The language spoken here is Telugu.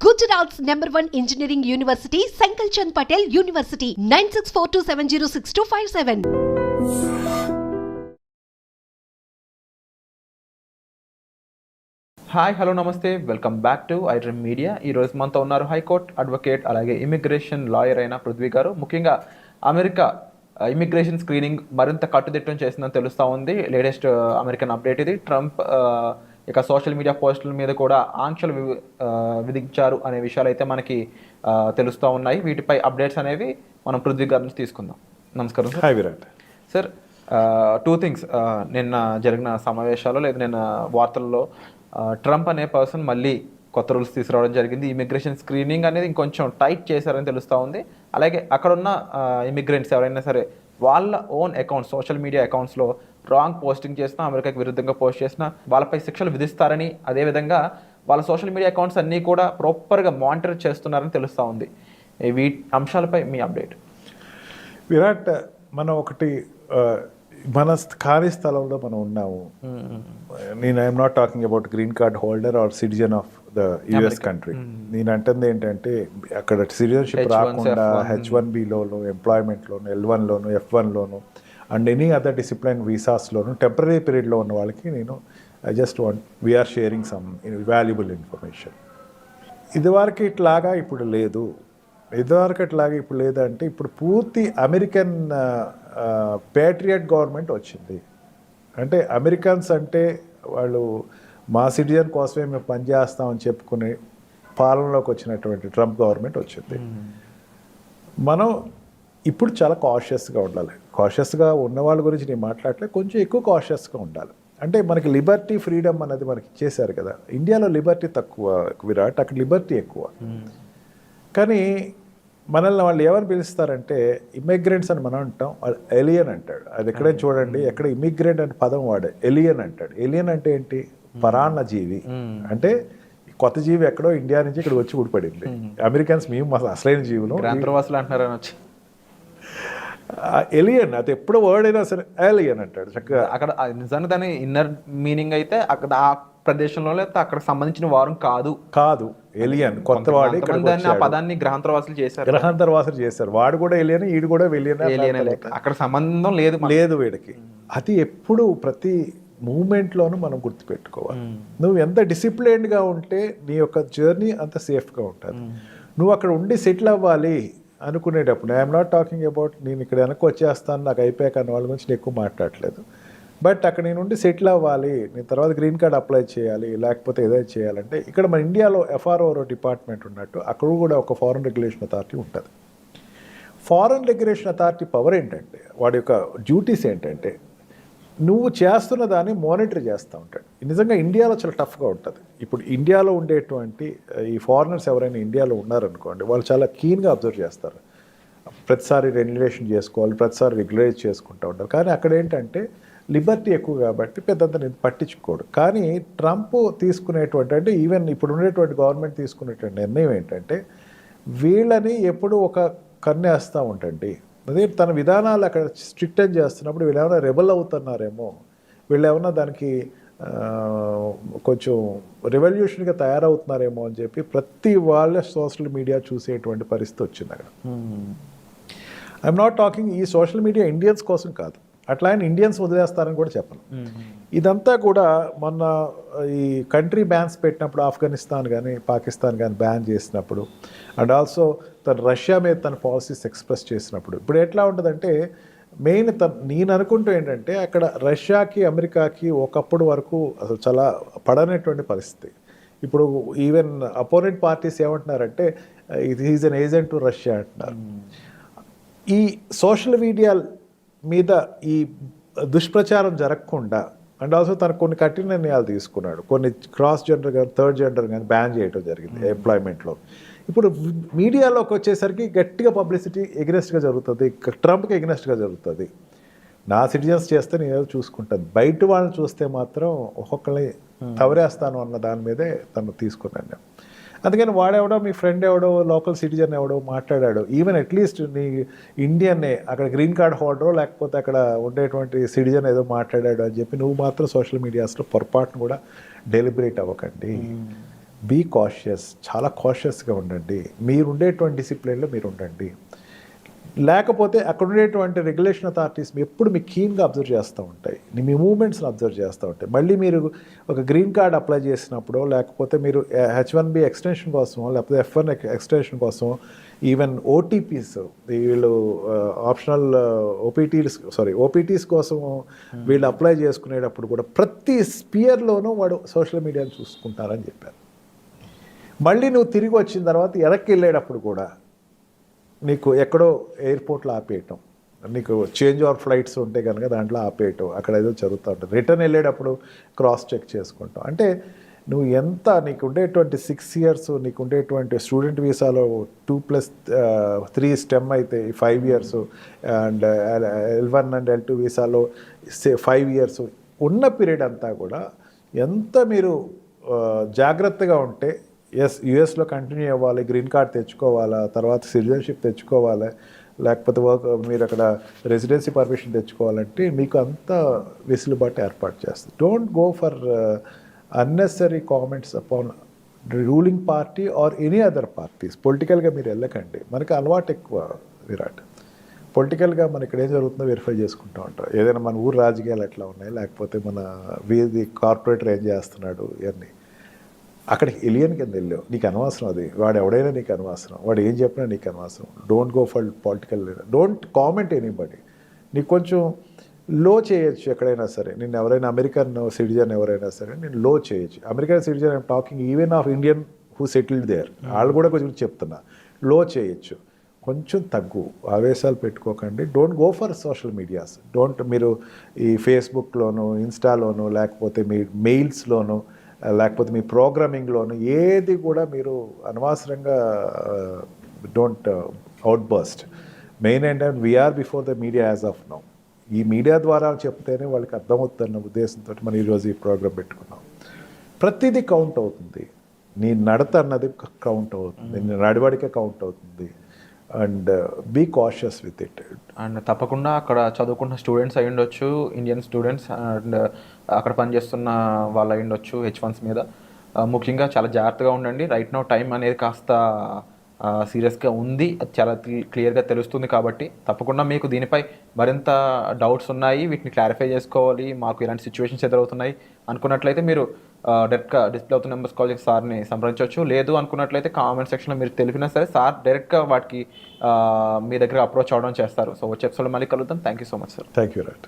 Gujarat's #1 engineering university, Sankalchand Patel University, 9642706257. Hi hello నమస్తే welcome back to iDream Media. ఈరోజు మనతో ఉన్నారు హైకోర్టు అడ్వకేట్ అలాగే ఇమిగ్రేషన్ లాయర్ అయిన పృథ్వీ గారు. ముఖ్యంగా అమెరికా ఇమిగ్రేషన్ స్క్రీనింగ్ మరింత కట్టుదిట్టం చేసిందని తెలుస్తూ ఉంది. లేటెస్ట్ అమెరికన్ అప్డేట్ ఇది. ట్రంప్ ఇక సోషల్ మీడియా పోస్టుల మీద కూడా ఆంక్షలు విధించారు అనే విషయాలు అయితే మనకి తెలుస్తూ ఉన్నాయి. వీటిపై అప్డేట్స్ అనేవి మనం పృథ్వీ గారి నుంచి తీసుకుందాం. నమస్కారం sir. Hi Virat. Sir, two things. నిన్న జరిగిన సమావేశాల్లో లేదా నిన్న వార్తల్లో ట్రంప్ అనే పర్సన్ మళ్ళీ కొత్త రూల్స్ తీసుకురావడం జరిగింది. ఇమిగ్రేషన్ స్క్రీనింగ్ అనేది ఇంకొంచెం టైట్ చేశారని తెలుస్తూ ఉంది. అలాగే అక్కడున్న ఇమిగ్రెంట్స్ ఎవరైనా సరే వాళ్ళ ఓన్ అకౌంట్స్, సోషల్ మీడియా అకౌంట్స్లో రాంగ్ పోస్టింగ్ చేసినా, అమెరికాకి విరుద్ధంగా పోస్ట్ చేసినా వాళ్ళపై శిక్షలు విధిస్తారని, అదేవిధంగా వాళ్ళ సోషల్ మీడియా అకౌంట్స్ అన్నీ కూడా ప్రాపర్గా మానిటర్ చేస్తున్నారని తెలుస్తూ ఉంది. ఈ అంశాలపై మీ అప్డేట్. విరాట్, మనం ఒకటి మన ఖాళీ స్థలంలో మనం ఉన్నాము. నేను I'm not talking about green card holder or citizen of the US country. నేను అంటుంది ఏంటంటే అక్కడ సిటిజన్షిప్ రాకుండా H1Bలోను, ఎంప్లాయ్మెంట్లోను, L1లోను, F1లోను అండ్ ఎనీ అదర్ డిసిప్లిన్ వీసాస్లోను టెంపరీ పీరియడ్లో ఉన్న వాళ్ళకి నేను I just want we're sharing some valuable information. ఇదివరకు ఇట్లాగా ఇప్పుడు లేదు. ఇప్పుడు లేదంటే ఇప్పుడు పూర్తి అమెరికన్ పేట్రియట్ గవర్నమెంట్ వచ్చింది. అంటే అమెరికన్స్ అంటే వాళ్ళు మా సిటిజన్ కోసమే మేము పనిచేస్తామని చెప్పుకునే పాలనలోకి వచ్చినటువంటి ట్రంప్ గవర్నమెంట్ వచ్చింది. మనం ఇప్పుడు చాలా కాషియస్గా ఉండాలి. కాషియస్గా ఉన్న వాళ్ళ గురించి నేను మాట్లాడలేదు, కొంచెం ఎక్కువ కాషియస్గా ఉండాలి. అంటే మనకి లిబర్టీ, ఫ్రీడమ్ అనేది మనకి ఇచ్చేశారు కదా. ఇండియాలో లిబర్టీ తక్కువ విరాట్, అక్కడ లిబర్టీ ఎక్కువ. కానీ మనల్ని వాళ్ళు ఎవరు పిలుస్తారంటే ఇమిగ్రెంట్స్ అని మనం అంటాం, ఎలియన్ అంటాడు. అది ఎక్కడే చూడండి, ఎక్కడ ఇమిగ్రెంట్ అనే పదం వాడే ఎలియన్ అంటాడు. ఎలియన్ అంటే ఏంటి? పరాన్న జీవి. అంటే కొత్త జీవి ఎక్కడో ఇండియా నుంచి ఇక్కడ వచ్చి ఊడిపడింది. అమెరికన్స్ మేము అసలైన జీవులు అంటున్నారు. ఎలియన్ అది ఎప్పుడు వర్డ్ అయినా సరే ఎలియన్ అంటాడు చక్కగా. అక్కడ నిజంగా దాని ఇన్నర్ మీనింగ్ అయితే అక్కడ ఆ ప్రదేశంలో లేకపోతే అక్కడ సంబంధించిన వారం కాదు ఎలియన్. కొత్త వాడు పదాన్ని గ్రహాంతరవాసులు చేశారు. వాడు కూడా ఎలియన్, ఈడు కూడా ఎలియన్. అక్కడ సంబంధం లేదు వీడికి. అది ఎప్పుడు ప్రతి మూమెంట్లోనూ మనం గుర్తుపెట్టుకోవాలి. నువ్వు ఎంత డిసిప్లైన్డ్గా ఉంటే నీ యొక్క జర్నీ అంత సేఫ్గా ఉంటుంది. నువ్వు అక్కడ ఉండి సెటిల్ అవ్వాలి అనుకునేటప్పుడు, ఐఎమ్ నాట్ టాకింగ్ అబౌట్ నేను ఇక్కడ వెనక్కి వచ్చేస్తాను నాకు అయిపోయాక అన్న వాళ్ళ గురించి నేను ఎక్కువ మాట్లాడలేదు. బట్ అక్కడ నేను ఉండి సెటిల్ అవ్వాలి, నేను తర్వాత గ్రీన్ కార్డ్ అప్లై చేయాలి, లేకపోతే ఏదైనా చేయాలంటే ఇక్కడ మన ఇండియాలో FRO డిపార్ట్మెంట్ ఉన్నట్టు అక్కడ కూడా ఒక ఫారెన్ రెగ్యులేషన్ అథారిటీ ఉంటుంది. ఫారెన్ రెగ్యులేషన్ అథారిటీ పవర్ ఏంటంటే, వాడి యొక్క డ్యూటీస్ ఏంటంటే నువ్వు చేస్తున్న దాన్ని మానిటర్ చేస్తూ ఉంటాడు. నిజంగా ఇండియాలో చాలా టఫ్గా ఉంటుంది. ఇప్పుడు ఇండియాలో ఉండేటువంటి ఈ ఫారినర్స్ ఎవరైనా ఇండియాలో ఉన్నారనుకోండి, వాళ్ళు చాలా కీన్గా అబ్జర్వ్ చేస్తారు. ప్రతిసారి రెగ్యులేషన్ చేసుకోవాలి, ప్రతిసారి రెగ్యులైజ్ చేసుకుంటూ ఉంటారు. కానీ అక్కడ ఏంటంటే లిబర్టీ ఎక్కువ కాబట్టి పెద్దంత నేను పట్టించుకోడు. కానీ ట్రంప్ తీసుకునేటువంటి, అంటే ఈవెన్ ఇప్పుడు ఉండేటువంటి గవర్నమెంట్ తీసుకునేటువంటి నిర్ణయం ఏంటంటే వీళ్ళని ఎప్పుడు ఒక కన్నేస్తూ ఉంటుంది. అదే తన విధానాలు అక్కడ స్ట్రిక్ట్ అని చేస్తున్నప్పుడు వీళ్ళు ఏమైనా రెబల్ అవుతున్నారేమో, వీళ్ళు ఏమైనా దానికి కొంచెం రెవల్యూషన్గా తయారవుతున్నారేమో అని చెప్పి ప్రతి వాళ్ళ సోషల్ మీడియా చూసేటువంటి పరిస్థితి వచ్చింది అక్కడ. ఐఎమ్ నాట్ టాకింగ్ ఈ సోషల్ మీడియా ఇండియన్స్ కోసం కాదు, అట్లా ఆయన ఇండియన్స్ వదిలేస్తారని కూడా చెప్పను. ఇదంతా కూడా మొన్న ఈ కంట్రీ బ్యాన్స్ పెట్టినప్పుడు ఆఫ్ఘనిస్తాన్ కానీ పాకిస్తాన్ కానీ బ్యాన్ చేసినప్పుడు, అండ్ ఆల్సో తను రష్యా మీద తన పాలసీస్ ఎక్స్ప్రెస్ చేసినప్పుడు, ఇప్పుడు ఎట్లా ఉంటుందంటే మెయిన్ నేను అనుకుంటూ ఏంటంటే అక్కడ రష్యాకి అమెరికాకి ఒకప్పుడు వరకు అసలు చాలా పడనటువంటి పరిస్థితి. ఇప్పుడు ఈవెన్ అపోనెంట్ పార్టీస్ ఏమంటున్నారంటే ఇది is an agent to Russia అంటున్నారు. ఈ సోషల్ మీడియా మీద ఈ దుష్ప్రచారం జరగకుండా అండ్ ఆల్సో తను కొన్ని కఠిన నిర్ణయాలు తీసుకున్నాడు. కొన్ని క్రాస్ జెండర్ కానీ థర్డ్ జెండర్ కానీ బ్యాన్ చేయడం జరిగింది ఎంప్లాయ్మెంట్లో. ఇప్పుడు మీడియాలోకి వచ్చేసరికి గట్టిగా పబ్లిసిటీ ఎగ్నెస్ట్గా జరుగుతుంది, ట్రంప్కి ఎగ్నెస్ట్గా జరుగుతుంది. నా సిటిజన్స్ చేస్తే నేను ఏదో చూసుకుంటాను, బయట వాళ్ళని చూస్తే మాత్రం ఒక్కొక్కరిని తవరేస్తాను అన్న దాని మీదే తను తీసుకున్నాను. అందుకని వాడెవడో మీ ఫ్రెండ్ ఎవడో లోకల్ సిటిజన్ ఎవడో మాట్లాడాడు, ఈవెన్ అట్లీస్ట్ నీ ఇండియన్నే అక్కడ గ్రీన్ కార్డ్ హోల్డరో లేకపోతే అక్కడ ఉండేటువంటి సిటిజన్ ఏదో మాట్లాడాడు అని చెప్పి నువ్వు మాత్రం సోషల్ మీడియాస్లో పొరపాటును కూడా డెలిబరేట్ అవ్వకండి. బీ కాషియస్, చాలా కాషియస్గా ఉండండి. మీరు ఉండేటువంటి డిసిప్లిన్లో మీరు ఉండండి. లేకపోతే అక్కడ ఉండేటువంటి రెగ్యులేషన్ అథారిటీస్ ఎప్పుడు మీకు కీన్గా అబ్జర్వ్ చేస్తూ ఉంటాయి, మీ మూమెంట్స్ని అబ్జర్వ్ చేస్తూ ఉంటాయి. మళ్ళీ మీరు ఒక గ్రీన్ కార్డ్ అప్లై చేసినప్పుడు, లేకపోతే మీరు H1B ఎక్స్టెన్షన్ కోసం, లేకపోతే F1 ఎక్స్టెన్షన్ కోసం, ఈవెన్ ఓటీపీస్, వీళ్ళు ఆప్షనల్ ఓపీటీస్ కోసం వీళ్ళు అప్లై చేసుకునేటప్పుడు కూడా ప్రతి స్పియర్లోనూ వాడు సోషల్ మీడియాని చూసుకుంటారని చెప్పారు. మళ్ళీ నువ్వు తిరిగి వచ్చిన తర్వాత వెనక్కి వెళ్ళేటప్పుడు కూడా నీకు ఎక్కడో ఎయిర్పోర్ట్లో ఆపేయటం, నీకు చేంజ్ ఆర్ ఫ్లైట్స్ ఉంటే కనుక దాంట్లో ఆపేయటం, అక్కడ ఏదో జరుగుతూ ఉంటుంది. రిటర్న్ వెళ్ళేటప్పుడు క్రాస్ చెక్ చేసుకుంటాం. అంటే నువ్వు ఎంత నీకు ఉండేటువంటి 6 years, నీకు ఉండేటువంటి స్టూడెంట్ వీసాలో 2+3 STEM అయితే 5 years, and L1 and L2 వీసాలో 5 years ఉన్న పీరియడ్ అంతా కూడా ఎంత మీరు జాగ్రత్తగా ఉంటే, యుఎస్లో కంటిన్యూ అవ్వాలి, గ్రీన్ కార్డ్ తెచ్చుకోవాలా, తర్వాత సిటిజన్షిప్ తెచ్చుకోవాలి, లేకపోతే మీరు అక్కడ రెసిడెన్సీ పర్మిషన్ తెచ్చుకోవాలంటే మీకు అంత వెసులుబాటు ఏర్పాటు చేస్తుంది. Don't go for unnecessary comments upon ruling party or any other parties. పొలిటికల్గా మీరు వెళ్ళకండి. మనకి అలవాటు ఎక్కువ విరాట్. పొలిటికల్గా మన ఇక్కడ ఏం జరుగుతుందో వెరిఫై చేసుకుంటూ ఉంటాం. ఏదైనా మన ఊరు రాజకీయాలు ఎట్లా ఉన్నాయి, లేకపోతే మన వీధి కార్పొరేటర్ ఏం చేస్తున్నాడు, ఇవన్నీ అక్కడికి ఎలియన్ కింద వెళ్ళావు, నీకు అనవసరం. అది వాడు ఎవడైనా నీకు అనవసరం, వాడు ఏం చెప్పినా నీకు అనవసరం. Don't go for political leader, don't comment anybody. నీకు కొంచెం లో చేయొచ్చు ఎక్కడైనా సరే. నేను ఎవరైనా అమెరికన్ సిటిజన్ ఎవరైనా సరే నేను లో చేయొచ్చు. American citizen I'm talking even of Indian who settled there, వాళ్ళు కూడా కొంచెం చెప్తున్నా, లో చేయొచ్చు. కొంచెం తగ్గు, ఆవేశాలు పెట్టుకోకండి. Don't go for social medias. మీరు ఈ ఫేస్బుక్లోను, ఇన్స్టాలోను, లేకపోతే మీ మెయిల్స్లోను, లేకపోతే మీ ప్రోగ్రామింగ్లోను ఏది కూడా మీరు అనవసరంగా డోంట్ అవుట్ బర్స్ట్. మెయిన్ ఏంటంటే we're before the media as of now. ఈ మీడియా ద్వారా చెప్తేనే వాళ్ళకి అర్థమవుతున్న ఉద్దేశంతో మనం ఈరోజు ఈ ప్రోగ్రామ్ పెట్టుకున్నాం. ప్రతిదీ కౌంట్ అవుతుంది. నీ నడత అన్నది కౌంట్ అవుతుంది, నీ నడవడిక కౌంట్ అవుతుంది. And be cautious with it. And తప్పకుండా అక్కడ చదువుకున్న స్టూడెంట్స్ అయి ఉండొచ్చు, ఇండియన్ స్టూడెంట్స్, అండ్ అక్కడ పనిచేస్తున్న వాళ్ళు అయి ఉండొచ్చు H1s మీద. ముఖ్యంగా చాలా జాగ్రత్తగా ఉండండి. రైట్ నౌ టైం అనేది కాస్త సీరియస్గా ఉంది, అది చాలా క్లియర్గా తెలుస్తుంది. కాబట్టి తప్పకుండా మీకు దీనిపై మరింత డౌట్స్ ఉన్నాయి, వీటిని క్లారిఫై చేసుకోవాలి, మాకు ఇలాంటి సిచ్యువేషన్స్ ఎదురవుతున్నాయి అనుకున్నట్లయితే మీరు డైరెక్ట్గా డిస్ప్లే అవుతున్న నెంబర్స్ కాల్ చేసి సార్ని సంప్రదించవచ్చు. లేదు అనుకున్నట్లయితే కామెంట్ సెక్షన్లో మీరు తెలిపినా సరే సార్ డైరెక్ట్గా వాటికి మీ దగ్గర అప్రోచ్ అవ్వడం చేస్తారు. సో వచ్చే ఎపిసోడ్లో మళ్ళీ కలుద్దాం. Thank you so much sir. Thank you right.